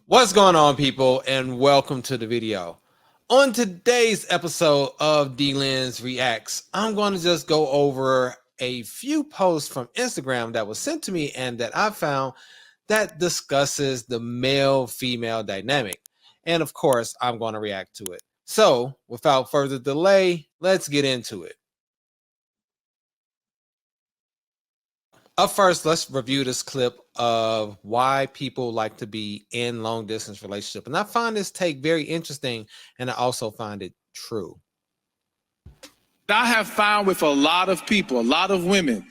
What's going on, people, and welcome to the video. On today's episode of D-Lens Reacts, I'm going to just go over a few posts from Instagram that was sent to me and that I found that discusses the male-female dynamic. And of course, I'm going to react to it. So, without further delay, let's get into it. Up first, let's review this clip of why people like to be in long distance relationship. And I find this take very interesting, and I also find it true. I have found with a lot of people, a lot of women,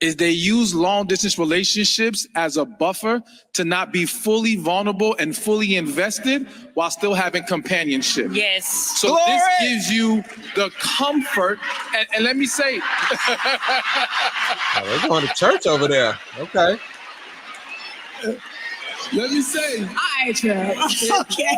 is they use long distance relationships as a buffer to not be fully vulnerable and fully invested while still having companionship. Yes. So Glory! This gives you the comfort, and let me say, Oh, they're going to church over there. Okay. let me say, I church. Okay.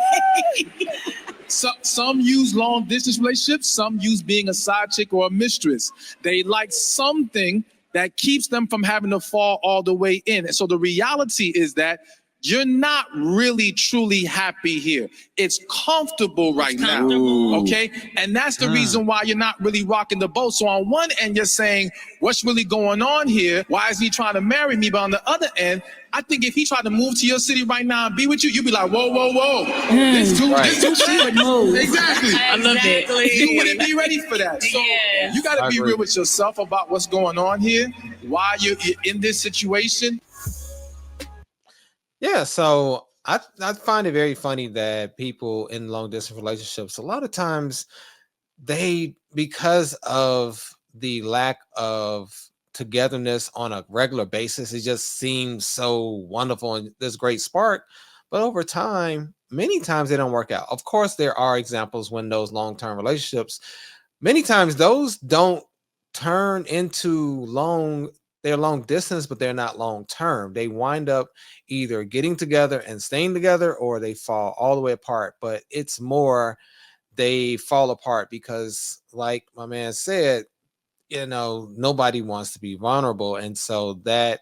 some use long distance relationships, some use being a side chick or a mistress. They like something that keeps them from having to fall all the way in. And so the reality is that you're not really truly happy here. It's comfortable right now, okay? And that's the reason why you're not really rocking the boat. So on one end, you're saying, what's really going on here? Why is he trying to marry me? But on the other end, I think if he tried to move to your city right now and be with you, you'd be like, whoa, whoa, whoa. This too She would move. Exactly. I love it. You wouldn't be ready for that. So you got to be real with yourself about what's going on here, why you're in this situation. Yeah, so I find it very funny that people in long distance relationships, a lot of times because of the lack of togetherness on a regular basis, it just seems so wonderful and this great spark. But over time, many times they don't work out. Of course, there are examples when those long-term relationships, many times those don't turn into they're long distance, but they're not long term. They wind up either getting together and staying together, or they fall all the way apart. But it's more they fall apart because, like my man said, nobody wants to be vulnerable. And so that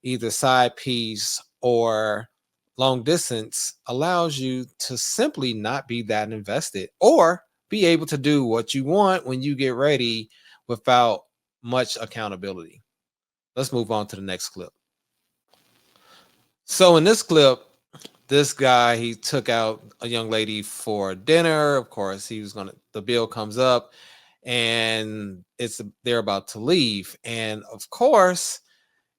either side piece or long distance allows you to simply not be that invested or be able to do what you want when you get ready without much accountability. Let's move on to the next clip. So in this clip, this guy, he took out a young lady for dinner. Of course, the bill comes up and they're about to leave. And of course,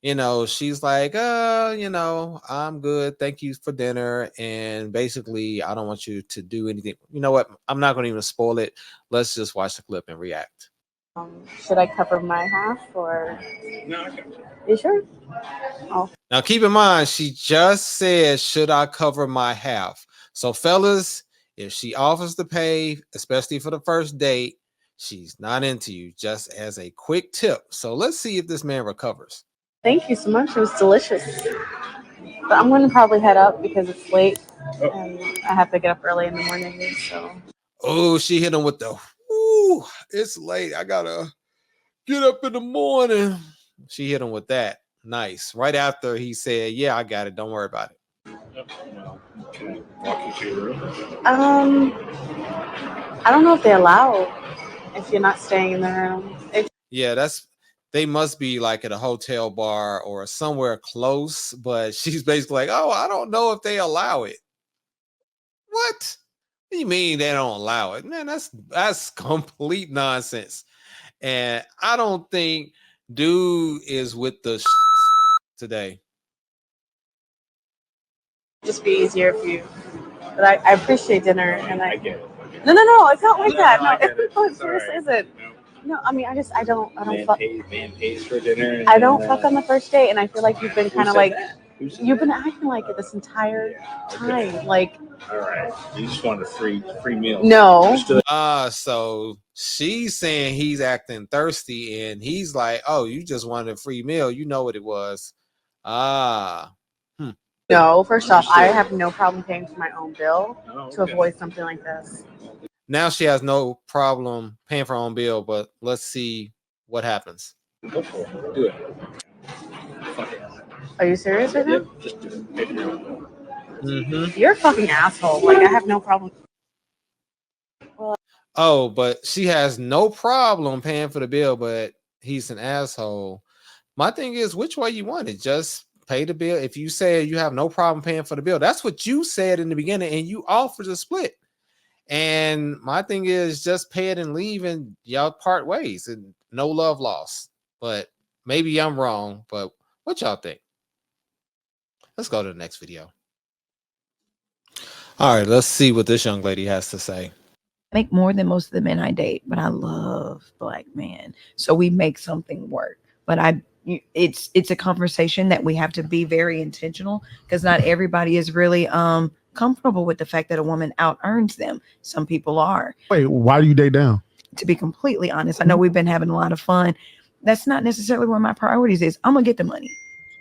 she's like, I'm good. Thank you for dinner. And basically, I don't want you to do anything. You know what? I'm not going to even spoil it. Let's just watch the clip and react. Should I cover my half or? No, I got you. You sure? Oh. Now, keep in mind, she just said, should I cover my half? So, fellas, if she offers to pay, especially for the first date, she's not into you, just as a quick tip. So, let's see if this man recovers. Thank you so much. It was delicious. But I'm going to probably head up because it's late and I have to get up early in the morning. So. Oh, she hit him with the, ooh, it's late. I got to get up in the morning. She hit him with that. Nice. Right after he said, yeah, I got it. Don't worry about it. Okay. Walk you through the room. I don't know if they allow if you're not staying in the room. Yeah, they must be like at a hotel bar or somewhere close, but she's basically like, oh, I don't know if they allow it. What? What do you mean they don't allow it? Man, that's complete nonsense. And I don't think dude is with the today. Just be easier if you. But I appreciate dinner and I get it. No, it's not like that. No, it seriously isn't. No, I mean, I don't fuck. Man pays for dinner. I don't fuck on the first date, and I feel like you've been kind of like, you've been acting like it this entire time. Like, all right, you just wanted a free meal. No. So she's saying he's acting thirsty, and he's like, oh, you just wanted a free meal. You know what it was. No, first off, I have no problem paying for my own bill to avoid something like this. Now she has no problem paying for her own bill, but let's see what happens. Go for it. Do it. Fuck it. Are you serious right now? Yep, just do it. You're a fucking asshole. Like, I have no problem. Oh, but she has no problem paying for the bill, but he's an asshole. My thing is, which way you want it? Just pay the bill. If you say you have no problem paying for the bill, that's what you said in the beginning, and you offered a split. And my thing is, just pay it and leave, and y'all part ways, and no love lost. But maybe I'm wrong. But what y'all think? Let's go to the next video. All right, let's see what this young lady has to say. Make more than most of the men I date, but I love black men, so we make something work. But it's a conversation that we have to be very intentional, because not everybody is really comfortable with the fact that a woman out earns them. Some people are. Wait, why do you date down? To be completely honest, I know we've been having a lot of fun. That's not necessarily where my priorities is. I'm gonna get the money.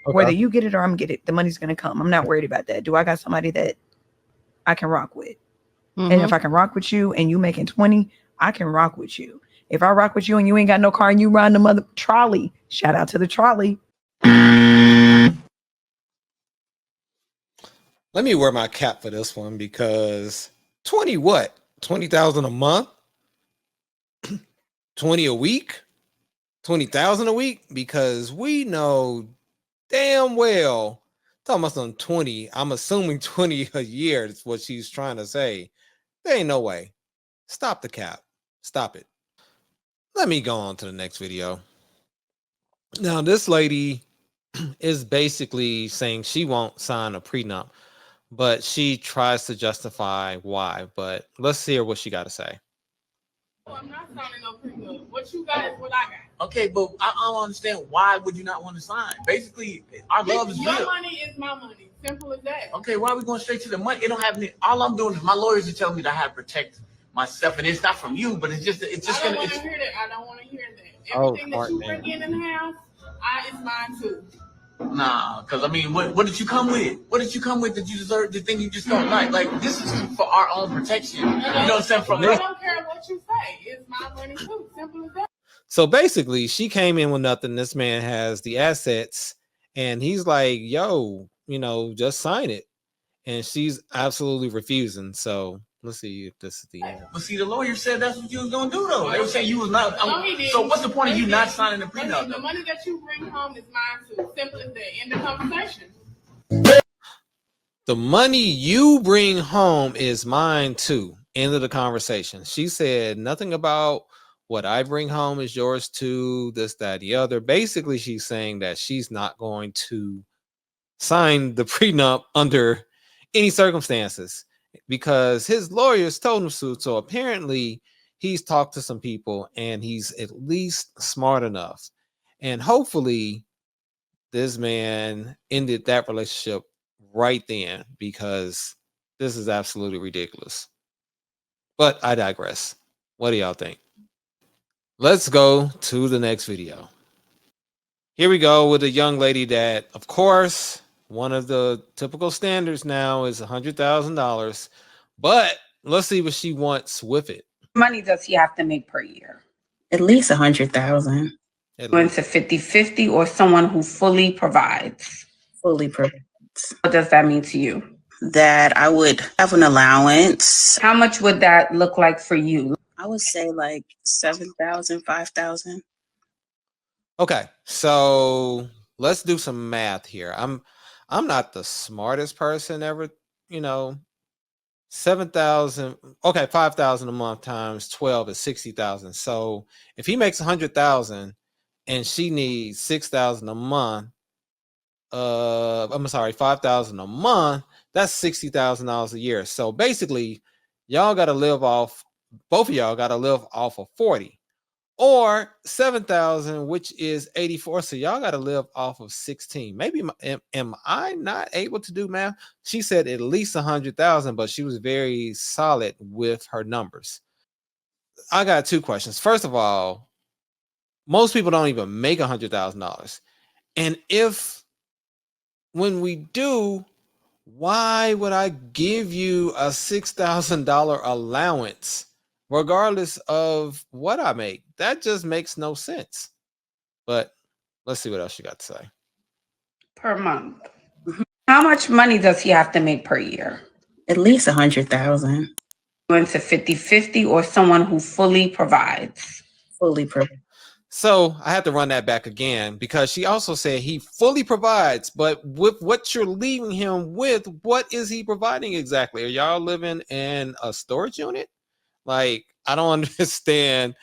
Okay. Whether you get it or I'm gonna get it, the money's gonna come. I'm not worried about that. Do I got somebody that I can rock with? Mm-hmm. And if I can rock with you and you making 20, I can rock with you. If I rock with you and you ain't got no car and you ride the mother trolley, shout out to the trolley. Let me wear my cap for this one, because 20 what? 20,000 a month? 20 a week? 20,000 a week? Because we know damn well, talking about some 20, I'm assuming 20 a year is what she's trying to say. There ain't no way. Stop the cap. Stop it. Let me go on to the next video. Now, this lady is basically saying she won't sign a prenup, but she tries to justify why. But let's hear what she got to say. I'm not signing no prenup. What you got is what I got. Okay, but I don't understand, why would you not want to sign? Basically, our love is real. Your money is my money. Simple as that. Okay, why are we going straight to the money? It don't have any. All I'm doing is my lawyers are telling me that I have to protect myself, and it's not from you, but it's just I don't want to hear that. I don't want to hear that. Everything that you bring in the house, it's mine too. Nah, because I mean, what did you come with? What did you come with that you deserve the thing you just don't like? Like, this is for our own protection. You know what I'm saying? I don't care what you say. It's my money too. Simple as that. So basically, she came in with nothing. This man has the assets, and he's like, yo, just sign it. And she's absolutely refusing. So let's see if this is the end. But see, the lawyer said that's what you was gonna do, though. They were saying you was not. So what's the point of you not signing the prenup? The money that you bring home is mine too. Simple as that. End of conversation. The money you bring home is mine too. End of the conversation. She said nothing about what I bring home is yours too. This, that, the other. Basically, she's saying that she's not going to sign the prenup under any circumstances, because his lawyers told him to. So apparently he's talked to some people and he's at least smart enough. And hopefully this man ended that relationship right then, because this is absolutely ridiculous. But I digress. What do y'all think? Let's go to the next video. Here we go with a young lady that, of course, one of the typical standards now is $100,000, but let's see what she wants with it. Money does he have to make per year? At least 100,000. Going to 50-50, or someone who fully provides? Fully provides. What does that mean to you? That I would have an allowance. How much would that look like for you? I would say like 7,000, 5,000. Okay, so let's do some math here. I'm not the smartest person ever, 7,000. Okay, 5,000 a month times 12 is 60,000. So if he makes 100,000 and she needs 6,000 a month, I'm sorry, 5,000 a month, that's $60,000 a year. So basically, y'all got to live off, both of y'all got to live off of 40. Or 7,000, which is 84. So y'all got to live off of 16. Maybe am I not able to do math? She said at least 100,000, but she was very solid with her numbers. I got two questions. First of all, most people don't even make $100,000. And when we do, why would I give you a $6,000 allowance regardless of what I make? That just makes no sense. But let's see what else you got to say. Per month. How much money does he have to make per year? At least 100,000. Going to 50-50 or someone who fully provides? Fully provided. So I have to run that back again because she also said he fully provides, but with what you're leaving him with, what is he providing exactly? Are y'all living in a storage unit? Like, I don't understand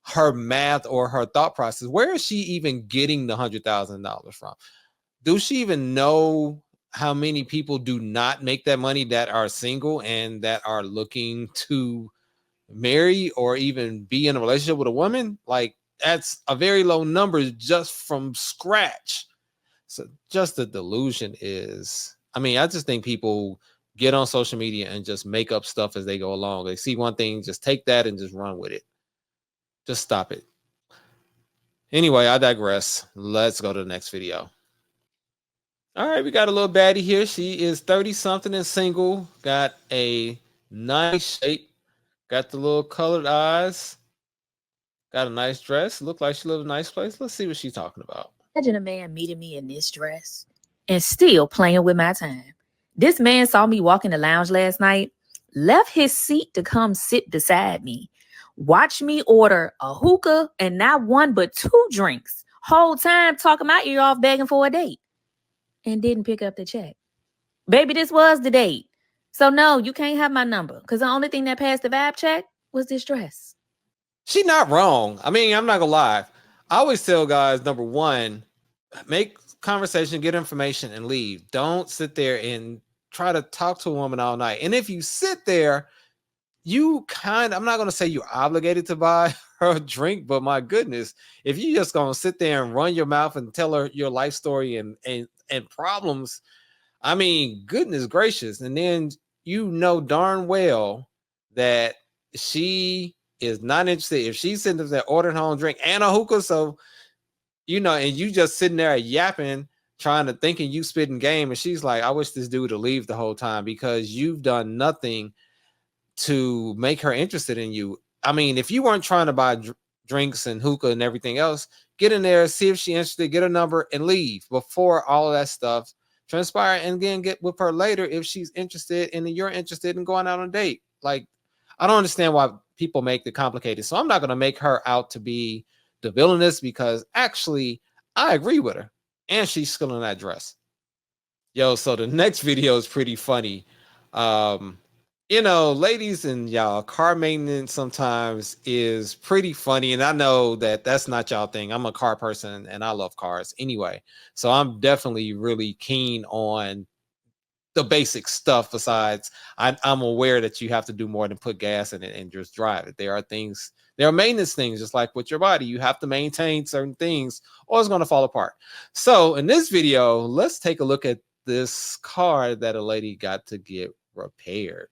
her math or her thought process. Where is she even getting the $100,000 from? Do she even know how many people do not make that money that are single and that are looking to marry or even be in a relationship with a woman? Like, that's a very low number just from scratch. So just the delusion is, I mean, I just think people get on social media and just make up stuff as they go along. They see one thing, just take that and just run with it. Just stop it. Anyway, I digress. Let's go to the next video. All right, we got a little baddie here. She is 30 something and single, got a nice shape, got the little colored eyes, got a nice dress. Look like she lives in a nice place. Let's see what she's talking about. Imagine a man meeting me in this dress and still playing with my time. This man saw me walk in the lounge last night, left his seat to come sit beside me, watch me order a hookah and not one but 2 drinks, whole time talking my ear off begging for a date, and didn't pick up the check. Baby, this was the date. So no, you can't have my number because the only thing that passed the vibe check was this dress. She's not wrong. I mean, I'm not gonna lie. I always tell guys, number one, make conversation, get information, and leave. Don't sit there and try to talk to a woman all night. And if you sit there, I'm not gonna say you're obligated to buy her a drink, but my goodness, if you just gonna sit there and run your mouth and tell her your life story and problems, I mean, goodness gracious. And then you know darn well that she is not interested. If she's sitting there ordering her own drink and a hookah, so and you just sitting there yapping, thinking you spitting game, and she's like, I wish this dude would leave the whole time because you've done nothing to make her interested in you. I mean, if you weren't trying to buy drinks and hookah and everything else, get in there, see if she's interested, get her number, and leave before all of that stuff transpire, and then get with her later if she's interested and you're interested in going out on a date. Like, I don't understand why people make it complicated. So I'm not going to make her out to be the villainess because actually I agree with her and she's still in that dress. Yo, so the next video is pretty funny. Ladies and y'all, car maintenance sometimes is pretty funny. And I know that that's not y'all thing. I'm a car person and I love cars anyway. So I'm definitely really keen on the basic stuff. Besides, I'm aware that you have to do more than put gas in it and just drive it. There are maintenance things, just like with your body. You have to maintain certain things or it's going to fall apart. So in this video, let's take a look at this car that a lady got to get repaired.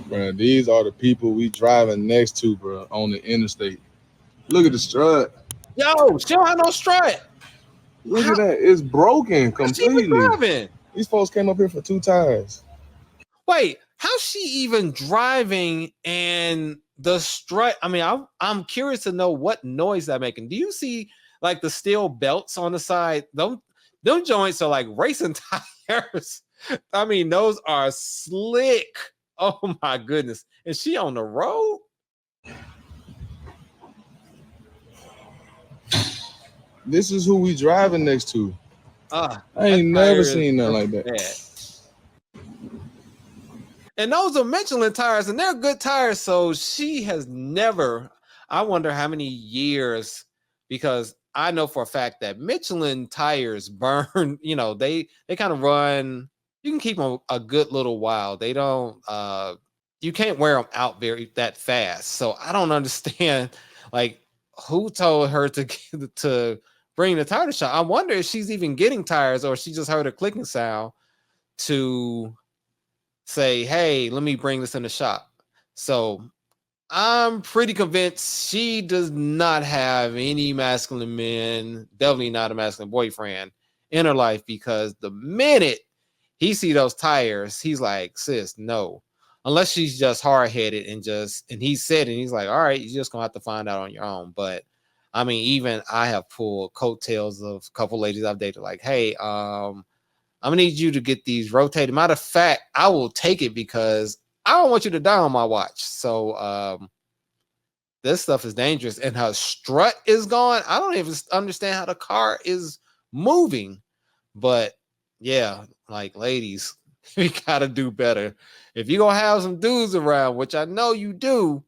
Man, these are the people we driving next to, bro, on the interstate. Look at the strut. Yo, she don't have no strut. Look at that. It's broken completely. These folks came up here for 2 tires. Wait, how's she even driving and the strut? I mean, I'm curious to know what noise they're making. Do you see like the steel belts on the side? Them joints are like racing tires. I mean, those are slick. Oh my goodness. Is she on the road? This is who we driving next to. I ain't never seen nothing like that. And those are Michelin tires, and they're good tires. So she has never, I wonder how many years, because I know for a fact that Michelin tires burn, they kind of run. You can keep them a good little while. They don't, you can't wear them out that fast. So I don't understand, like, who told her to bring the tire to shop. I wonder if she's even getting tires or she just heard a clicking sound to say, hey, let me bring this in the shop. So I'm pretty convinced she does not have any masculine men, definitely not a masculine boyfriend in her life, because the minute he see those tires, he's like, sis, no. Unless she's just hard-headed and he said it, and he's like, all right, you're just gonna have to find out on your own. But I mean, even I have pulled coattails of a couple ladies I've dated, like, hey, I'm gonna need you to get these rotated. Matter of fact, I will take it because I don't want you to die on my watch. So this stuff is dangerous. And her strut is gone. I don't even understand how the car is moving. But yeah, like, ladies, we gotta do better. If you're gonna have some dudes around, which I know you do,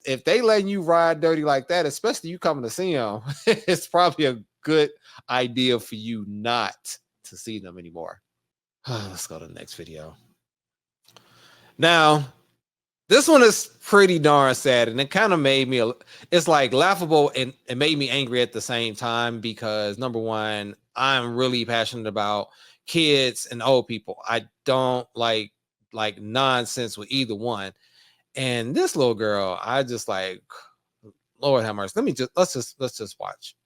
if they letting you ride dirty like that, especially you coming to see them, it's probably a good idea for you not to see them anymore. Let's go to the next video. Now, this one is pretty darn sad, and it kind of made me, it's like laughable, and it made me angry at the same time because, number one, I'm really passionate about kids and old people. I don't like nonsense with either one. And this little girl, I just like, Lord have mercy. Let's just watch.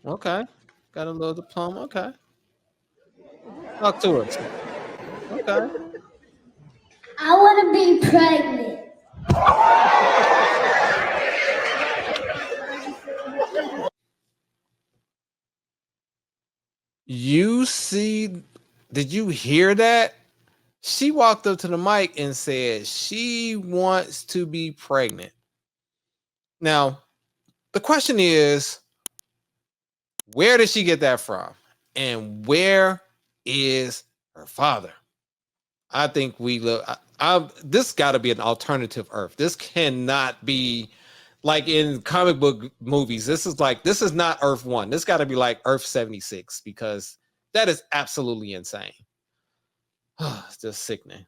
Okay. Got a little diploma. Okay. Talk to us. Okay. I want to be pregnant. You see, did you hear that? She walked up to the mic and said she wants to be pregnant. Now, the question is, where did she get that from? And where is her father? I think we look. This got to be an alternative Earth. This cannot be like in comic book movies. This is not Earth 1. This got to be like Earth 76 because that is absolutely insane. It's just sickening.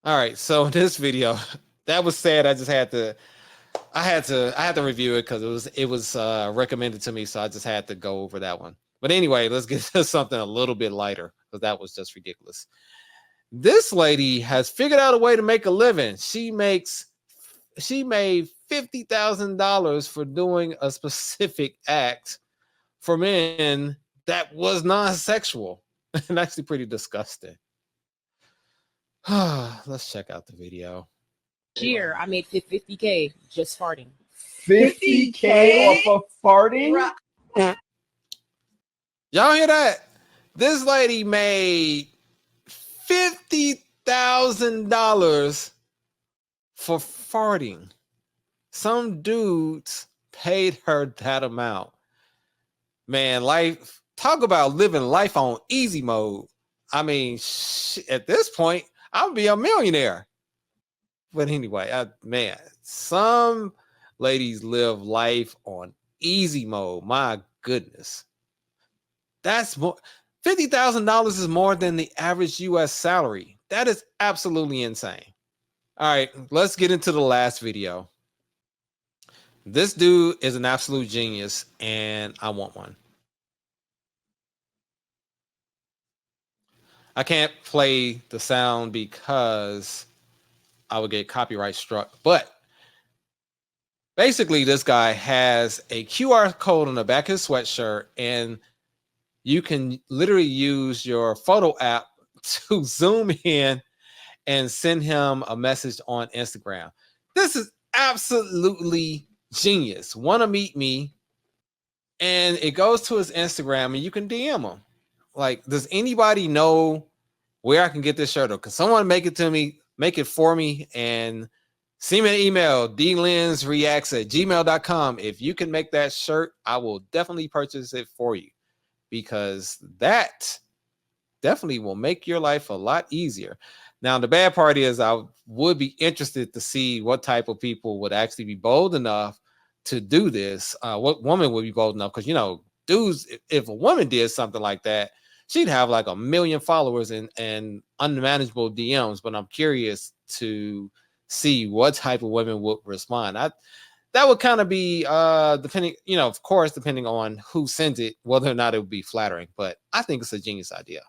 All right, so in this video, that was sad. I had to review it because it was recommended to me, so I just had to go over that one. But anyway, let's get to something a little bit lighter because that was just ridiculous. This lady has figured out a way to make a living. She made $50,000 for doing a specific act for men that was non-sexual and actually pretty disgusting. Let's check out the video. Year, I made $50K just farting. 50K off of farting? Y'all hear that? This lady made $50,000 for farting. Some dudes paid her that amount. Man, talk about living life on easy mode. I mean, at this point, I'll be a millionaire. But anyway, man, some ladies live life on easy mode. My goodness. That's more. $50,000 is more than the average U.S. salary. That is absolutely insane. All right, let's get into the last video. This dude is an absolute genius, and I want one. I can't play the sound because I would get copyright struck. But basically, this guy has a QR code on the back of his sweatshirt, and you can literally use your photo app to zoom in and send him a message on Instagram. This is absolutely genius. Want to meet me? And it goes to his Instagram, and you can DM him. Like, does anybody know where I can get this shirt? Or can someone make it for me, and send me an email, dlensreacts@gmail.com. If you can make that shirt, I will definitely purchase it for you, because that definitely will make your life a lot easier. Now, the bad part is I would be interested to see what type of people would actually be bold enough to do this. What woman would be bold enough? Because, dudes, if a woman did something like that, she'd have like 1 million followers and unmanageable DMs. But I'm curious to see what type of women would respond. That would kind of be depending, of course, depending on who sends it, whether or not it would be flattering. But I think it's a genius idea.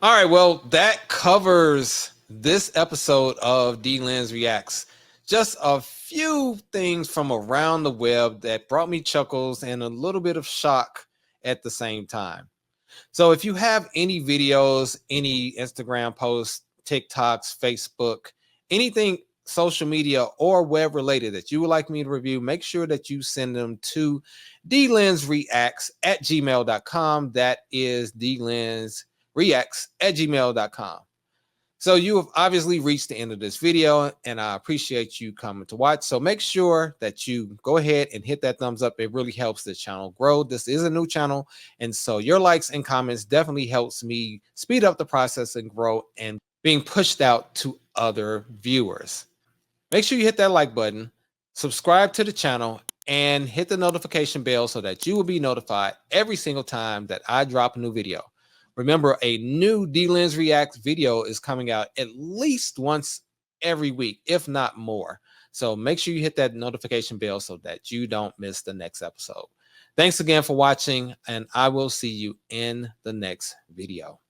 All right, well, that covers this episode of D-Lens Reacts. Just a few things from around the web that brought me chuckles and a little bit of shock at the same time. So if you have any videos, any Instagram posts, TikToks, Facebook, anything social media or web related that you would like me to review, make sure that you send them to dlensreacts@gmail.com. That is dlensreacts@gmail.com. So you have obviously reached the end of this video, and I appreciate you coming to watch. So make sure that you go ahead and hit that thumbs up. It really helps the channel grow. This is a new channel, and so your likes and comments definitely helps me speed up the process and grow and being pushed out to other viewers. Make sure you hit that like button, subscribe to the channel, and hit the notification bell so that you will be notified every single time that I drop a new video. Remember, a new D-Lens Reacts video is coming out at least once every week, if not more. So make sure you hit that notification bell so that you don't miss the next episode. Thanks again for watching, and I will see you in the next video.